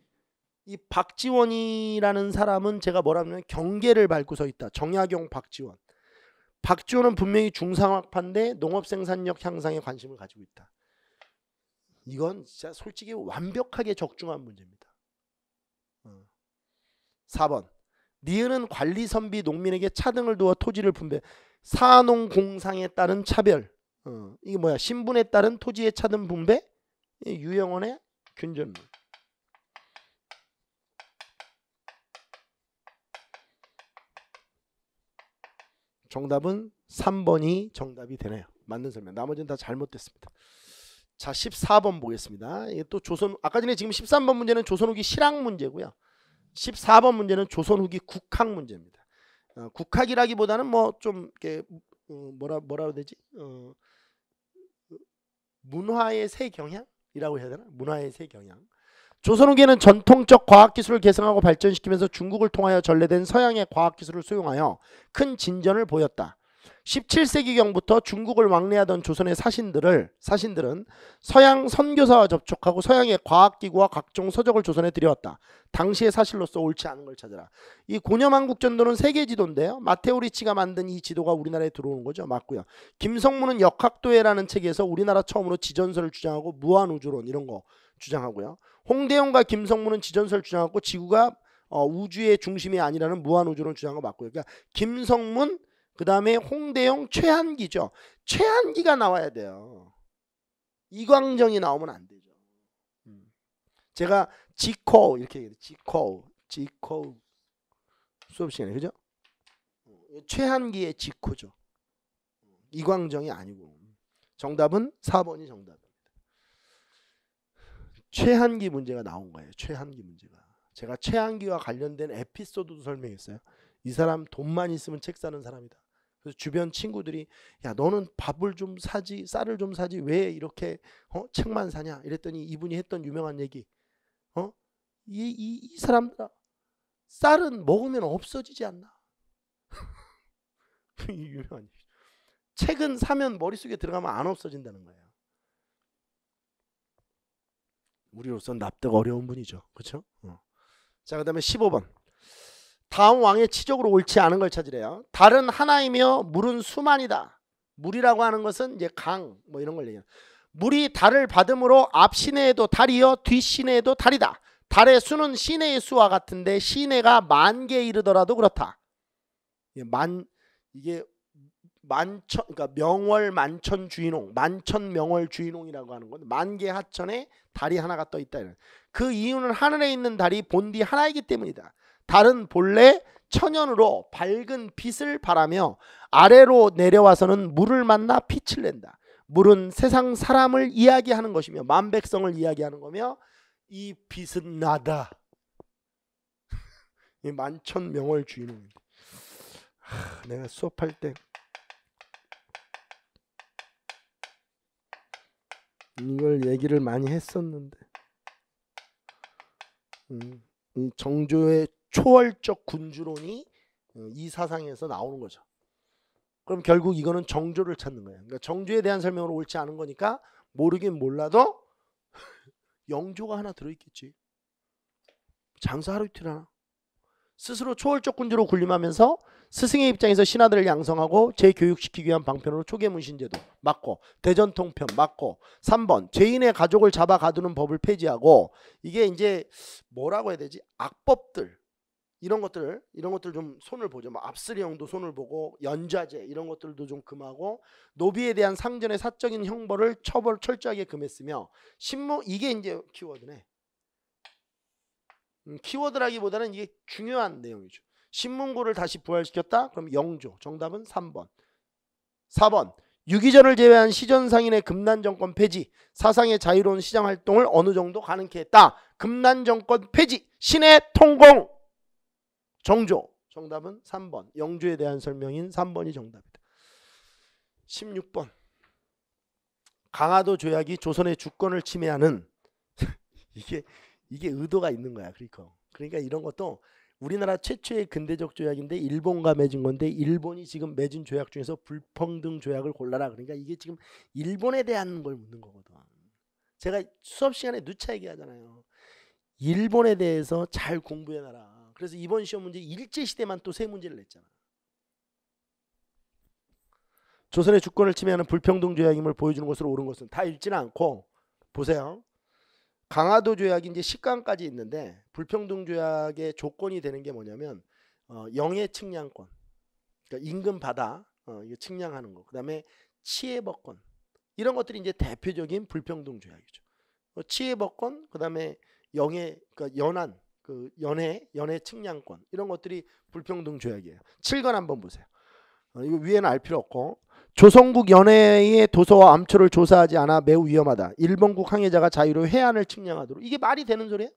이 박지원이라는 사람은 제가 뭐라면 경계를 밟고 서 있다. 정약용 박지원. 박지원은 분명히 중상업화인데 농업 생산력 향상에 관심을 가지고 있다. 이건 진짜 솔직히 완벽하게 적중한 문제입니다. 4번. 니은은 관리 선비 농민에게 차등을 두어 토지를 분배. 사농공상에 따른 차별. 이게 뭐야? 신분에 따른 토지의 차등 분배? 유영원의 균전론. 정답은 3번이 정답이 되네요. 맞는 설명. 나머지는 다 잘못됐습니다. 자, 14번 보겠습니다. 이게 또 조선, 아까 전에 지금 13번 문제는 조선 후기 실학 문제고요. 14번 문제는 조선 후기 국학 문제입니다. 국학이라기보다는 뭐 좀 이렇게 뭐라 해야 되지? 문화의 새 경향이라고 해야 되나? 문화의 새 경향. 조선 후기에는 전통적 과학기술을 개성하고 발전시키면서 중국을 통하여 전래된 서양의 과학기술을 수용하여 큰 진전을 보였다. 17세기경부터 중국을 왕래하던 조선의 사신들은 서양 선교사와 접촉하고 서양의 과학기구와 각종 서적을 조선에 들여왔다. 당시의 사실로서 옳지 않은 걸 찾아라. 이 고려만국전도는 세계 지도인데요. 마테오 리치가 만든 이 지도가 우리나라에 들어오는 거죠. 맞고요. 김성문은 역학도해라는 책에서 우리나라 처음으로 지전설을 주장하고 무한우주론 이런 거 주장하고요. 홍대영과 김성문은 지전설 주장하고 지구가 우주의 중심이 아니라는 무한우주론 주장한 거 맞고요. 그러니까 김성문, 그 다음에 홍대영, 최한기죠. 최한기가 나와야 돼요. 이광정이 나오면 안 되죠. 제가 지코 이렇게 얘기해요. 지코 수업 시간에, 그죠? 최한기의 지코죠. 이광정이 아니고. 정답은 4번이 정답입니다. 최한기 문제가 나온 거예요. 최한기 문제가. 제가 최한기와 관련된 에피소드도 설명했어요. 이 사람 돈만 있으면 책 사는 사람이다. 그래서 주변 친구들이 야 너는 밥을 좀 사지 쌀을 좀 사지 왜 이렇게 책만 사냐 이랬더니 이분이 했던 유명한 얘기 이 사람들아 쌀은 먹으면 없어지지 않나. 이 유명한 얘기. 책은 사면 머릿속에 들어가면 안 없어진다는 거예요. 우리로서는 납득 어려운 분이죠. 그렇죠? 자, 그 다음에 15번. 다음 왕의 치적으로 옳지 않은 걸 찾으래요. 달은 하나이며 물은 수만이다. 물이라고 하는 것은 이제 강 뭐 이런 걸 얘기해요. 물이 달을 받음으로 앞 시내에도 달이요 뒷 시내에도 달이다. 달의 수는 시내의 수와 같은데 시내가 10,000개 이르더라도 그렇다. 이게 만천 그러니까 명월 만천 주인홍 만천 명월 주인홍이라고 하는 건 10,000개 하천에 달이 하나가 떠 있다. 그 이유는 하늘에 있는 달이 본디 하나이기 때문이다. 달은 본래 천연으로 밝은 빛을 발하며 아래로 내려와서는 물을 만나 빛을 낸다. 물은 세상 사람을 이야기하는 것이며 만백성을 이야기하는 거며 이 빛은 나다. 이 만천 명월 주인홍. 내가 수업할 때 이걸 얘기를 많이 했었는데 이 정조의 초월적 군주론이 이 사상에서 나오는 거죠. 그럼 결국 이거는 정조를 찾는 거예요. 그러니까 정조에 대한 설명으로 옳지 않은 거니까 모르긴 몰라도 영조가 하나 들어있겠지. 장사 하루 이틀 하나. 스스로 초월적 군주로 군림하면서 스승의 입장에서 신하들을 양성하고 재교육시키기 위한 방편으로 초계문신제도 맞고 대전통편 맞고 3번 죄인의 가족을 잡아 가두는 법을 폐지하고 이게 이제 뭐라고 해야 되지? 악법들 이런 것들 좀 손을 보죠. 뭐 압수령도 손을 보고 연좌제 이런 것들도 좀 금하고 노비에 대한 상전의 사적인 형벌을 철저하게 금했으며 신무 이게 이제 키워드네. 키워드라기보다는 이게 중요한 내용이죠. 신문고를 다시 부활시켰다? 그럼 영조. 정답은 3번. 4번. 유기전을 제외한 시전상인의 금난정권 폐지. 사상의 자유로운 시장활동을 어느 정도 가능케 했다. 금난정권 폐지. 신의 통공. 정조. 정답은 3번. 영조에 대한 설명인 3번이 정답이다. 16번. 강화도 조약이 조선의 주권을 침해하는 이게 의도가 있는 거야. 그러니까 이런 것도 우리나라 최초의 근대적 조약인데 일본과 맺은 건데 일본이 지금 맺은 조약 중에서 불평등 조약을 골라라. 그러니까 이게 지금 일본에 대한 걸 묻는 거거든. 제가 수업 시간에 누차 얘기하잖아요. 일본에 대해서 잘 공부해놔라. 그래서 이번 시험 문제 일제시대만 또 세 문제를 냈잖아. 조선의 주권을 침해하는 불평등 조약임을 보여주는 것으로 옳은 것은 다 읽지는 않고 보세요. 강화도 조약이 이제 10강까지 있는데 불평등 조약의 조건이 되는 게 뭐냐면 영해 측량권, 그러니까 임금 바다 이거 측량하는 거, 그다음에 치해법권 이런 것들이 이제 대표적인 불평등 조약이죠. 치해법권, 그다음에 영해, 그러니까 연안, 그 연해 측량권 이런 것들이 불평등 조약이에요. 7권 한번 보세요. 이거 위에는 알 필요 없고. 조선국 연해의 도서와 암초를 조사하지 않아 매우 위험하다. 일본국 항해자가 자유로 해안을 측량하도록. 이게 말이 되는 소리예요?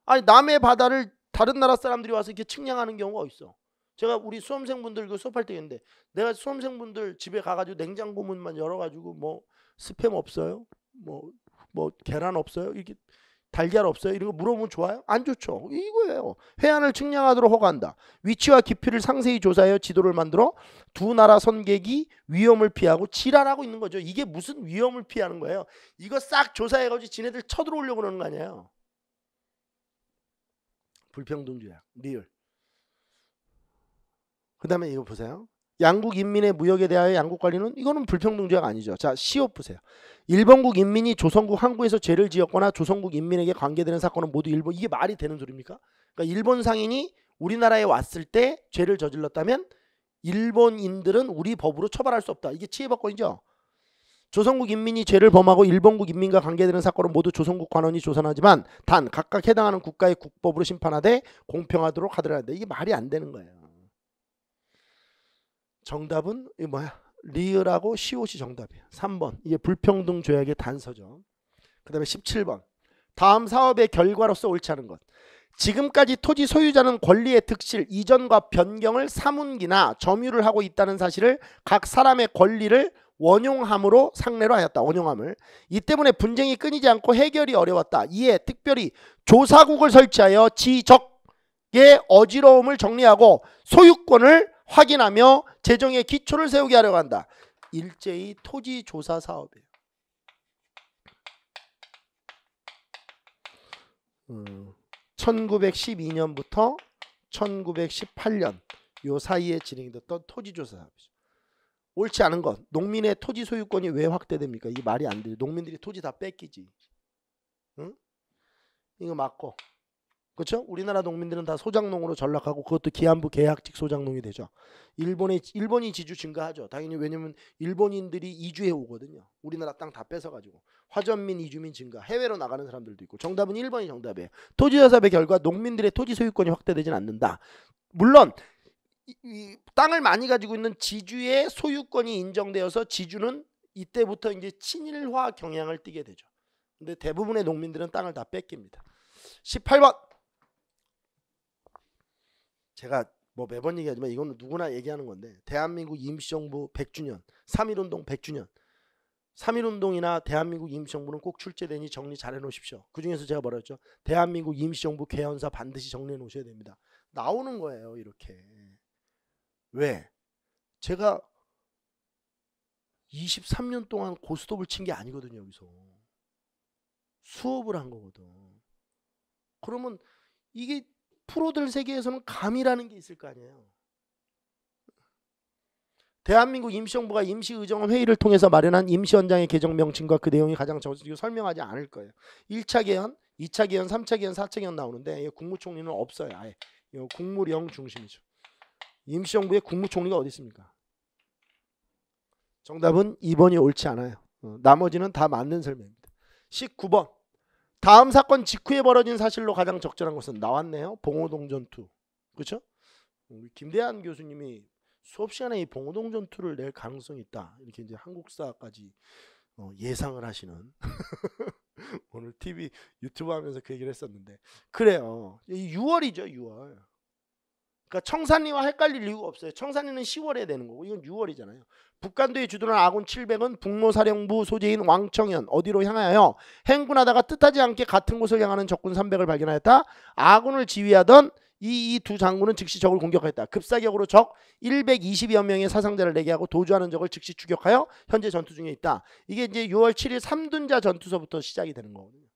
아니 남의 바다를 다른 나라 사람들이 와서 이렇게 측량하는 경우가 있어. 제가 우리 수험생분들 그 수업할 때 했는데 내가 수험생분들 집에 가가지고 냉장고 문만 열어가지고 뭐 스팸 없어요? 뭐 계란 없어요? 이렇게 달걀 없어요? 이런 거 물어보면 좋아요? 안 좋죠. 이거예요. 해안을 측량하도록 허가한다. 위치와 깊이를 상세히 조사하여 지도를 만들어 두 나라 선객이 위험을 피하고 지랄하고 있는 거죠. 이게 무슨 위험을 피하는 거예요? 이거 싹 조사해가지고 지네들 쳐들어오려고 그러는 거 아니에요. 불평등 조약 리얼. 그 다음에 이거 보세요. 양국 인민의 무역에 대하여 양국 관리는 이거는 불평등 조약 아니죠. 자, 시옷 보세요. 일본국 인민이 조선국 항구에서 죄를 지었거나 조선국 인민에게 관계되는 사건은 모두 일본. 이게 말이 되는 소리입니까? 그러니까 일본 상인이 우리나라에 왔을 때 죄를 저질렀다면 일본인들은 우리 법으로 처벌할 수 없다. 이게 치해법권이죠. 조선국 인민이 죄를 범하고 일본국 인민과 관계되는 사건은 모두 조선국 관원이 조사하지만 단 각각 해당하는 국가의 국법으로 심판하되 공평하도록 하더라. 이게 말이 안 되는 거예요. 정답은 이 뭐야? 리을하고 시옷이 정답이에요. 3번. 이게 불평등 조약의 단서죠. 그 다음에 17번. 다음 사업의 결과로서 옳지 않은 것. 지금까지 토지 소유자는 권리의 득실, 이전과 변경을 사문기나 점유를 하고 있다는 사실을 각 사람의 권리를 원용함으로 상례로 하였다. 원용함을. 이 때문에 분쟁이 끊이지 않고 해결이 어려웠다. 이에 특별히 조사국을 설치하여 지적의 어지러움을 정리하고 소유권을 확인하며 재정의 기초를 세우게 하려고 한다. 일제히 토지 조사 사업이에요. 1912년부터 1918년 요 사이에 진행됐던 토지조사 사업이죠. 옳지 않은 것. 농민의 토지 소유권이 왜 확대됩니까? 이게 말이 안 돼요. 농민들이 토지 다 뺏기지. 응? 이거 맞고. 그렇죠? 우리나라 농민들은 다 소작농으로 전락하고 그것도 기한부 계약직 소작농이 되죠. 일본이 지주 증가하죠. 당연히 왜냐면 일본인들이 이주해 오거든요. 우리나라 땅 다 뺏어가지고 화전민 이주민 증가, 해외로 나가는 사람들도 있고. 정답은 1번이 정답이에요. 토지조사의 결과 농민들의 토지 소유권이 확대되진 않는다. 물론 이 땅을 많이 가지고 있는 지주의 소유권이 인정되어서 지주는 이때부터 이제 친일화 경향을 띠게 되죠. 근데 대부분의 농민들은 땅을 다 뺏깁니다. 18번. 제가 뭐 매번 얘기하지만 이건 누구나 얘기하는 건데 대한민국 임시정부 100주년 3.1운동 100주년 3.1운동이나 대한민국 임시정부는 꼭 출제되니 정리 잘 해놓으십시오. 그 중에서 제가 뭐라 했죠? 대한민국 임시정부 개헌사 반드시 정리해 놓으셔야 됩니다. 나오는 거예요 이렇게. 왜? 제가 23년 동안 고스톱을 친 게 아니거든요. 여기서 수업을 한 거거든. 그러면 이게 프로들 세계에서는 감이라는 게 있을 거 아니에요. 대한민국 임시정부가 임시의정 회의를 통해서 마련한 임시헌장의 개정 명칭과 그 내용이 가장 적극적으로 설명하지 않을 거예요. 1차 개헌, 2차 개헌, 3차 개헌, 4차 개헌 나오는데 국무총리는 없어요. 아예 국무령 중심이죠. 임시정부에 국무총리가 어디 있습니까? 정답은 2번이 옳지 않아요. 나머지는 다 맞는 설명입니다. 19번. 다음 사건 직후에 벌어진 사실로 가장 적절한 것은 나왔네요. 봉오동 전투. 그렇죠? 우리 김대한 교수님이 수업 시간에 이 봉오동 전투를 낼 가능성이 있다. 이렇게 이제 한국사까지 예상을 하시는 오늘 TV 유튜브 하면서 그 얘기를 했었는데 그래요. 6월이죠. 6월. 그러니까 청산리와 헷갈릴 이유가 없어요. 청산리는 10월에 되는 거고 이건 6월이잖아요. 북간도에 주둔한 아군 700은 북로사령부 소재인 왕청현 어디로 향하여 행군하다가 뜻하지 않게 같은 곳을 향하는 적군 300을 발견하였다. 아군을 지휘하던 이 두 장군은 즉시 적을 공격했다. 급사격으로 적 120여 명의 사상자를 내게 하고 도주하는 적을 즉시 추격하여 현재 전투 중에 있다. 이게 이제 6월 7일 삼둔자 전투서부터 시작이 되는 거거든요.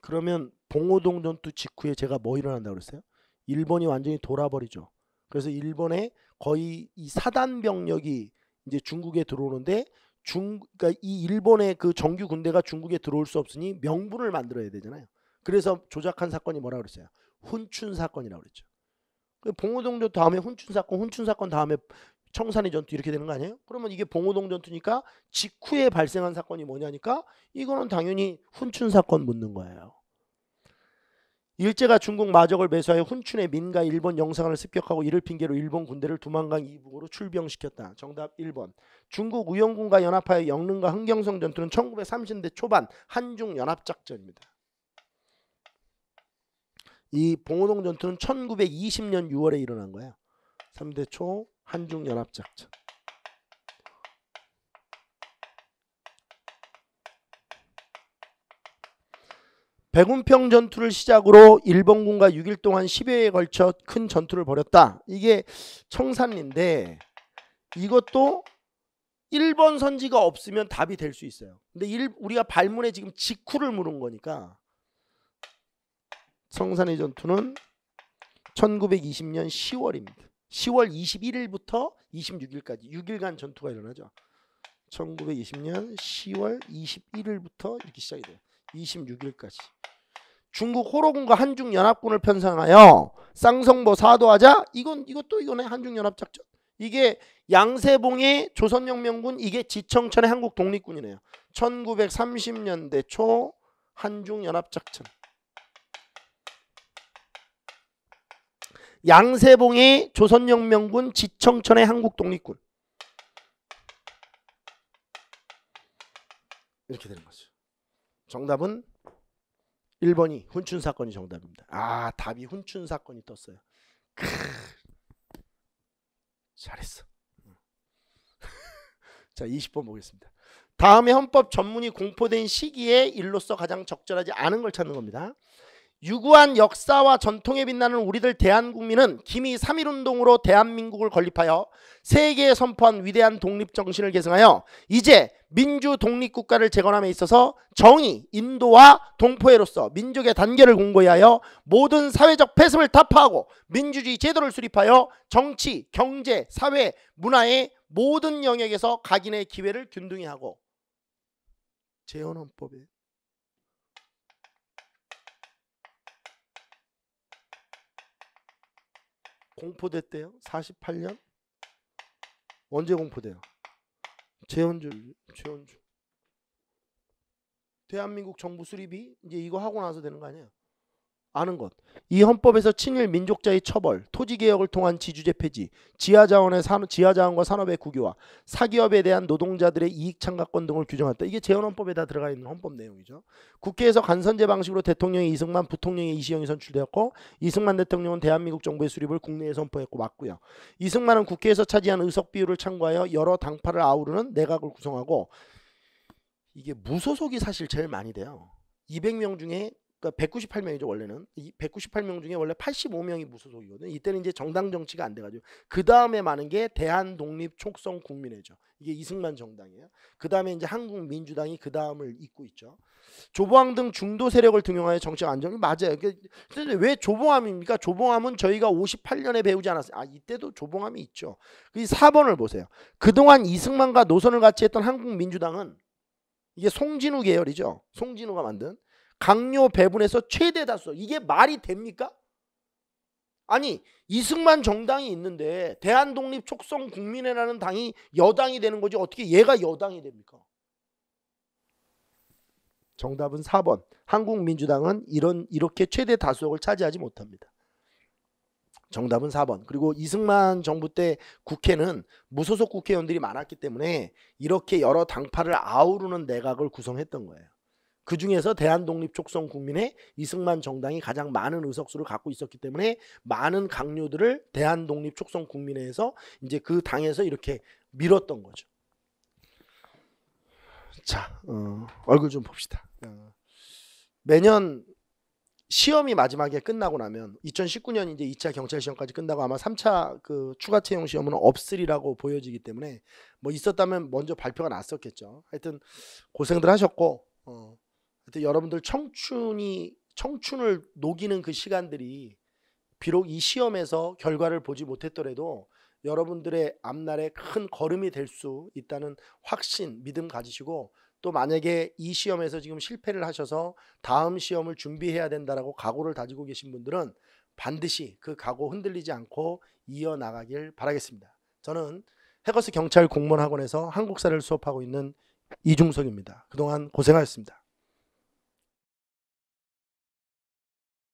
그러면 봉오동 전투 직후에 제가 뭐 일어난다고 그랬어요? 일본이 완전히 돌아버리죠. 그래서 일본의 거의 이 사단 병력이 이제 중국에 들어오는데 그러니까 이 일본의 그 정규 군대가 중국에 들어올 수 없으니 명분을 만들어야 되잖아요. 그래서 조작한 사건이 뭐라고 그랬어요? 훈춘 사건이라고 그랬죠. 봉오동 전투 다음에 훈춘 사건 다음에 청산리 전투 이렇게 되는 거 아니에요? 그러면 이게 봉오동 전투니까 직후에 발생한 사건이 뭐냐니까 이거는 당연히 훈춘 사건 묻는 거예요. 일제가 중국 마적을 매수하여 훈춘의 민가 일본 영사관을 습격하고 이를 핑계로 일본 군대를 두만강 이북으로 출병시켰다. 정답 1번. 중국 우영군과 연합하여 영릉과 흥경성 전투는 1930년대 초반 한중 연합작전입니다. 이 봉오동 전투는 1920년 6월에 일어난 거예요. 3대 초 한중 연합작전. 백운평 전투를 시작으로 일본군과 6일 동안 10여회에 걸쳐 큰 전투를 벌였다. 이게 청산리인데 이것도 일본 선지가 없으면 답이 될 수 있어요. 근데 우리가 발문에 지금 직후를 물은 거니까 청산리 전투는 1920년 10월입니다. 10월 21일부터 26일까지 6일간 전투가 일어나죠. 1920년 10월 21일부터 이렇게 시작이 돼요. 26일까지. 중국 호로군과 한중연합군을 편성하여 쌍성보 사도하자. 이것도 이거네. 한중연합작전. 이게 양세봉의 조선혁명군, 이게 지청천의 한국 독립군이네요. 1930년대 초 한중연합작전. 양세봉의 조선혁명군, 지청천의 한국 독립군. 이렇게 되는 거죠. 정답은 1번이 훈춘 사건이 정답입니다. 아, 답이 훈춘 사건이 떴어요. 잘했어. 자, 20번 보겠습니다. 다음에 헌법 전문이 공포된 시기에 일로서 가장 적절하지 않은 걸 찾는 겁니다. 유구한 역사와 전통에 빛나는 우리들 대한국민은 기미 3.1운동으로 대한민국을 건립하여 세계에 선포한 위대한 독립정신을 계승하여 이제 민주 독립국가를 재건함에 있어서 정의, 인도와 동포애로서 민족의 단결을 공고히 하여 모든 사회적 폐습을 타파하고 민주주의 제도를 수립하여 정치, 경제, 사회, 문화의 모든 영역에서 각인의 기회를 균등히 하고 재헌헌법에 공포됐대요. 48년? 언제 공포돼요? 재헌주. 대한민국 정부 수립이 이제 이거 하고 나서 되는 거 아니에요? 아는 것. 이 헌법에서 친일 민족자의 처벌, 토지개혁을 통한 지주제 폐지, 지하자원과 산업의 국유화, 사기업에 대한 노동자들의 이익 창각권 등을 규정했다. 이게 재헌헌법에 다 들어가 있는 헌법 내용이죠. 국회에서 간선제 방식으로 대통령이 이승만, 부통령이 이시영이 선출되었고 이승만 대통령은 대한민국 정부의 수립을 국내에 선포했고 맞고요. 이승만은 국회에서 차지한 의석 비율을 참고하여 여러 당파를 아우르는 내각을 구성하고 이게 무소속이 사실 제일 많이 돼요. 200명 중에 그러니까 198명이죠 원래는. 이 198명 중에 원래 85명이 무소속이거든요. 이때는 이제 정당 정치가 안 돼가지고 그 다음에 많은 게 대한독립촉성국민회죠. 이게 이승만 정당이에요. 그 다음에 이제 한국민주당이 그 다음을 잇고 있죠. 조봉암 등 중도 세력을 등용하여 정치적 안정이 맞아요. 근데 왜 조봉암입니까? 조봉암은 저희가 58년에 배우지 않았어요. 아 이때도 조봉암이 있죠. 이 4번을 보세요. 그동안 이승만과 노선을 같이 했던 한국민주당은 이게 송진우 계열이죠. 송진우가 만든 강요 배분에서 최대 다수. 이게 말이 됩니까? 아니 이승만 정당이 있는데 대한독립촉성국민회라는 당이 여당이 되는 거지 어떻게 얘가 여당이 됩니까? 정답은 4번. 한국민주당은 이렇게 최대 다수역을 차지하지 못합니다. 정답은 4번. 그리고 이승만 정부 때 국회는 무소속 국회의원들이 많았기 때문에 이렇게 여러 당파를 아우르는 내각을 구성했던 거예요. 그 중에서 대한독립촉성국민회 이승만 정당이 가장 많은 의석수를 갖고 있었기 때문에 많은 강요들을 대한독립촉성국민회에서 이제 그 당에서 이렇게 밀었던 거죠. 자, 얼굴 좀 봅시다. 매년 시험이 마지막에 끝나고 나면 2019년 이제 2차 경찰 시험까지 끝나고 아마 3차 그 추가 채용 시험은 없으리라고 보여지기 때문에 뭐 있었다면 먼저 발표가 났었겠죠. 하여튼 고생들 하셨고 하여튼 여러분들 청춘을 녹이는 그 시간들이 비록 이 시험에서 결과를 보지 못했더라도 여러분들의 앞날에 큰 걸음이 될 수 있다는 확신, 믿음 가지시고 또 만약에 이 시험에서 지금 실패를 하셔서 다음 시험을 준비해야 된다라고 각오를 다지고 계신 분들은 반드시 그 각오 흔들리지 않고 이어나가길 바라겠습니다. 저는 해거스 경찰 공무원 학원에서 한국사를 수업하고 있는 이중석입니다. 그동안 고생하셨습니다.